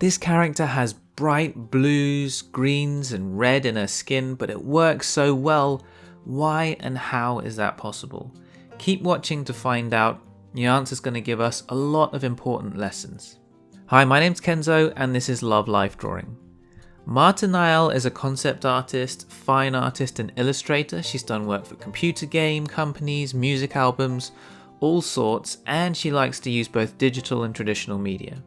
This character has bright blues, greens and red in her skin, but it works so well. Why and how is that possible? Keep watching to find out. The answer's going to give us a lot of important lessons. Hi, my name's Kenzo and this is Love Life Drawing. Marta Nael is a concept artist, fine artist and illustrator. She's done work for computer game companies, music albums, all sorts, and she likes to use both digital and traditional media.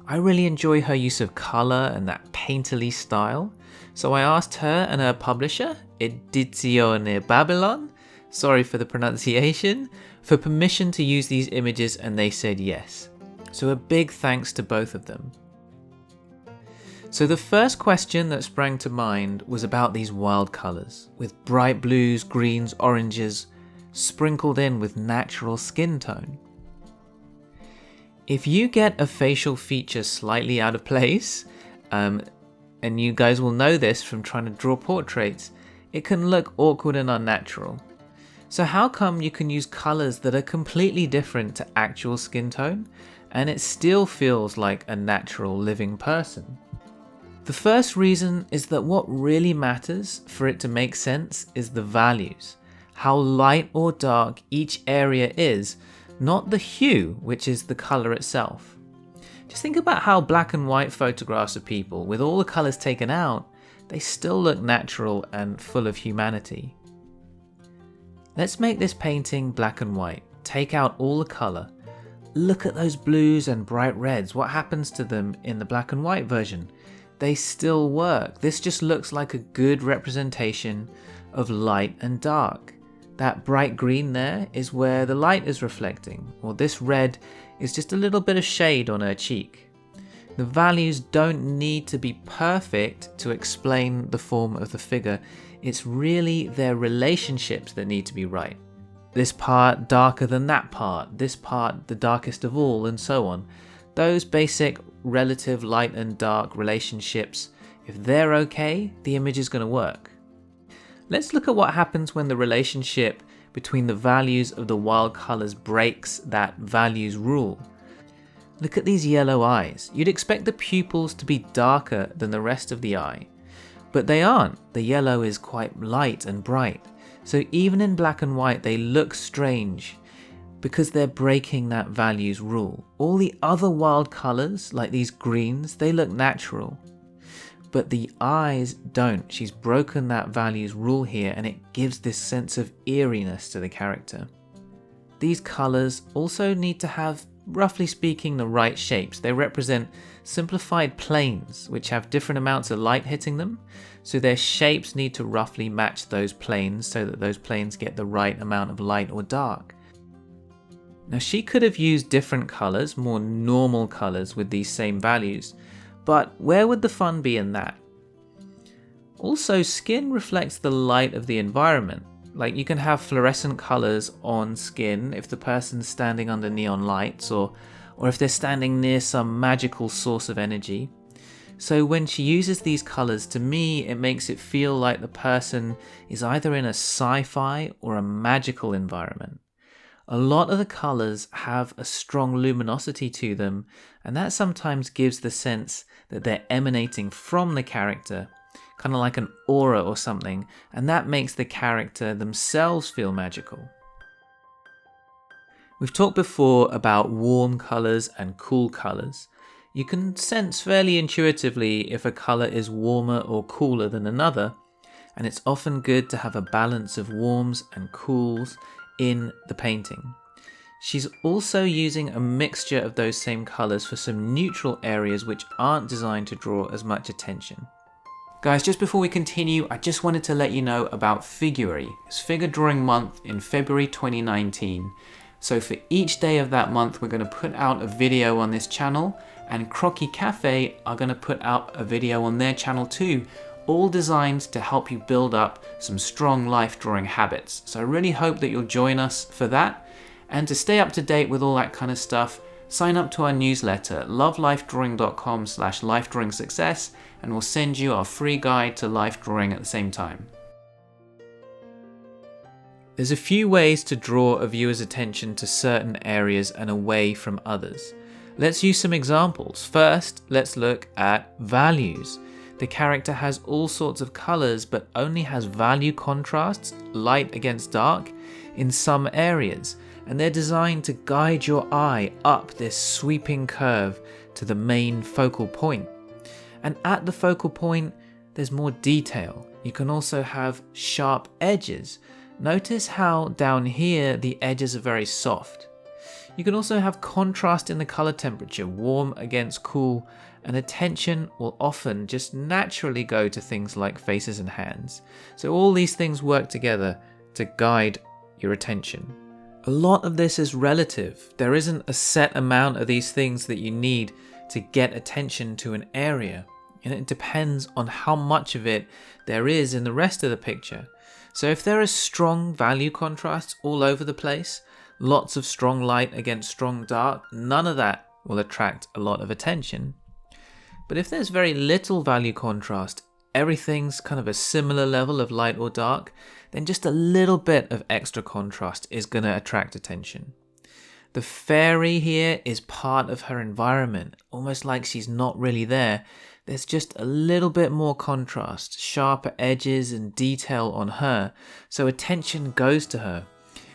I really enjoy her use of colour and that painterly style, so I asked her and her publisher, Edizione Babylon, sorry for the pronunciation, for permission to use these images and they said yes. So a big thanks to both of them. So the first question that sprang to mind was about these wild colours, with bright blues, greens, oranges, sprinkled in with natural skin tone. If you get a facial feature slightly out of place, and you guys will know this from trying to draw portraits, it can look awkward and unnatural. So how come you can use colours that are completely different to actual skin tone, and it still feels like a natural living person? The first reason is that what really matters for it to make sense is the values, how light or dark each area is, not the hue, which is the colour itself. Just think about how black and white photographs of people, with all the colours taken out, they still look natural and full of humanity. Let's make this painting black and white. Take out all the colour. Look at those blues and bright reds. What happens to them in the black and white version? They still work. This just looks like a good representation of light and dark. That bright green there is where the light is reflecting, or this red is just a little bit of shade on her cheek. The values don't need to be perfect to explain the form of the figure. It's really their relationships that need to be right. This part darker than that part, this part the darkest of all, and so on. Those basic relative light and dark relationships, if they're okay, the image is going to work. Let's look at what happens when the relationship between the values of the wild colours breaks that values rule. Look at these yellow eyes. You'd expect the pupils to be darker than the rest of the eye, but they aren't. The yellow is quite light and bright. So even in black and white they look strange because they're breaking that values rule. All the other wild colours, like these greens, they look natural. But the eyes don't. She's broken that values rule here and it gives this sense of eeriness to the character. These colours also need to have, roughly speaking, the right shapes. They represent simplified planes which have different amounts of light hitting them, so their shapes need to roughly match those planes so that those planes get the right amount of light or dark. Now she could have used different colours, more normal colours with these same values, but where would the fun be in that? Also, skin reflects the light of the environment. Like you can have fluorescent colours on skin if the person's standing under neon lights or if they're standing near some magical source of energy. So when she uses these colours, to me it makes it feel like the person is either in a sci-fi or a magical environment. A lot of the colours have a strong luminosity to them, and that sometimes gives the sense that they're emanating from the character, kind of like an aura or something, and that makes the character themselves feel magical. We've talked before about warm colours and cool colours. You can sense fairly intuitively if a colour is warmer or cooler than another, and it's often good to have a balance of warms and cools in the painting. She's also using a mixture of those same colours for some neutral areas which aren't designed to draw as much attention. Guys, just before we continue, I just wanted to let you know about Figuary. It's Figure Drawing Month in February 2019. So for each day of that month, we're going to put out a video on this channel, and Croquis Cafe are going to put out a video on their channel too, all designed to help you build up some strong life drawing habits. So I really hope that you'll join us for that. And to stay up to date with all that kind of stuff, sign up to our newsletter, lovelifedrawing.com/lifedrawingsuccess, and we'll send you our free guide to life drawing at the same time. There's a few ways to draw a viewer's attention to certain areas and away from others. Let's use some examples. First, let's look at values. The character has all sorts of colors, but only has value contrasts, light against dark, in some areas, and they're designed to guide your eye up this sweeping curve to the main focal point. And at the focal point, there's more detail. You can also have sharp edges. Notice how down here the edges are very soft. You can also have contrast in the color temperature, warm against cool, and attention will often just naturally go to things like faces and hands. So all these things work together to guide your attention. A lot of this is relative. There isn't a set amount of these things that you need to get attention to an area, and it depends on how much of it there is in the rest of the picture. So if there are strong value contrasts all over the place, lots of strong light against strong dark, none of that will attract a lot of attention. But if there's very little value contrast, everything's kind of a similar level of light or dark, then just a little bit of extra contrast is going to attract attention. The fairy here is part of her environment, almost like she's not really there. There's just a little bit more contrast, sharper edges and detail on her, so attention goes to her.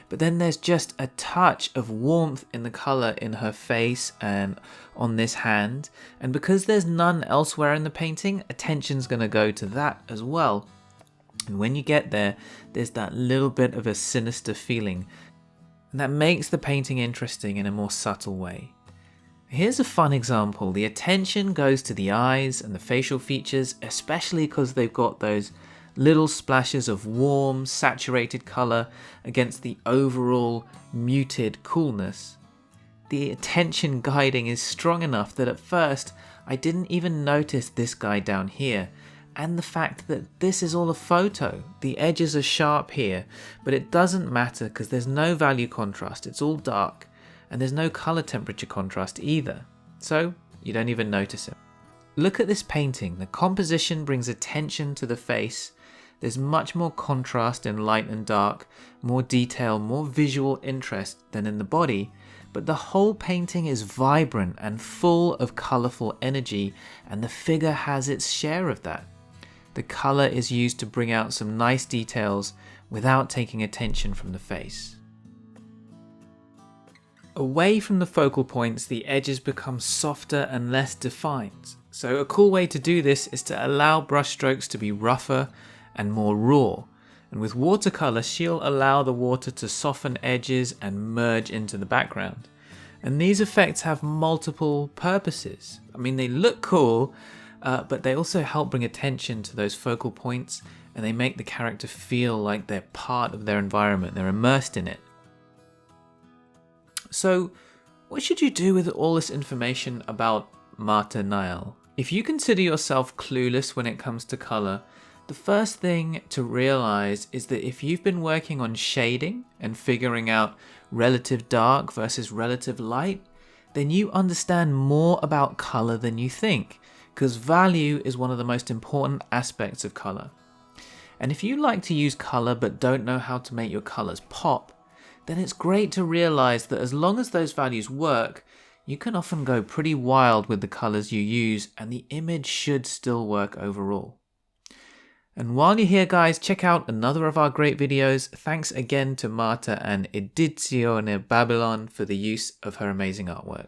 But then there's just a touch of warmth in the colour in her face and on this hand, and because there's none elsewhere in the painting, attention's going to go to that as well. And when you get there, there's that little bit of a sinister feeling, and that makes the painting interesting in a more subtle way. Here's a fun example. The attention goes to the eyes and the facial features, especially because they've got those little splashes of warm, saturated colour against the overall muted coolness. The attention guiding is strong enough that at first I didn't even notice this guy down here, and the fact that this is all a photo. The edges are sharp here, but it doesn't matter because there's no value contrast, it's all dark, and there's no colour temperature contrast either, so you don't even notice it. Look at this painting. The composition brings attention to the face. There's much more contrast in light and dark, more detail, more visual interest than in the body, but the whole painting is vibrant and full of colourful energy, and the figure has its share of that. The colour is used to bring out some nice details without taking attention from the face. Away from the focal points, the edges become softer and less defined. So a cool way to do this is to allow brushstrokes to be rougher and more raw. And with watercolour, she'll allow the water to soften edges and merge into the background. And these effects have multiple purposes. I mean, they look cool, but they also help bring attention to those focal points, and they make the character feel like they're part of their environment, they're immersed in it. So, what should you do with all this information about Marta Nael? If you consider yourself clueless when it comes to colour, the first thing to realise is that if you've been working on shading and figuring out relative dark versus relative light, then you understand more about colour than you think, because value is one of the most important aspects of colour. And if you like to use colour but don't know how to make your colours pop, then it's great to realise that as long as those values work, you can often go pretty wild with the colours you use, and the image should still work overall. And while you're here, guys, check out another of our great videos. Thanks again to Marta and Edizione Babylon for the use of her amazing artwork.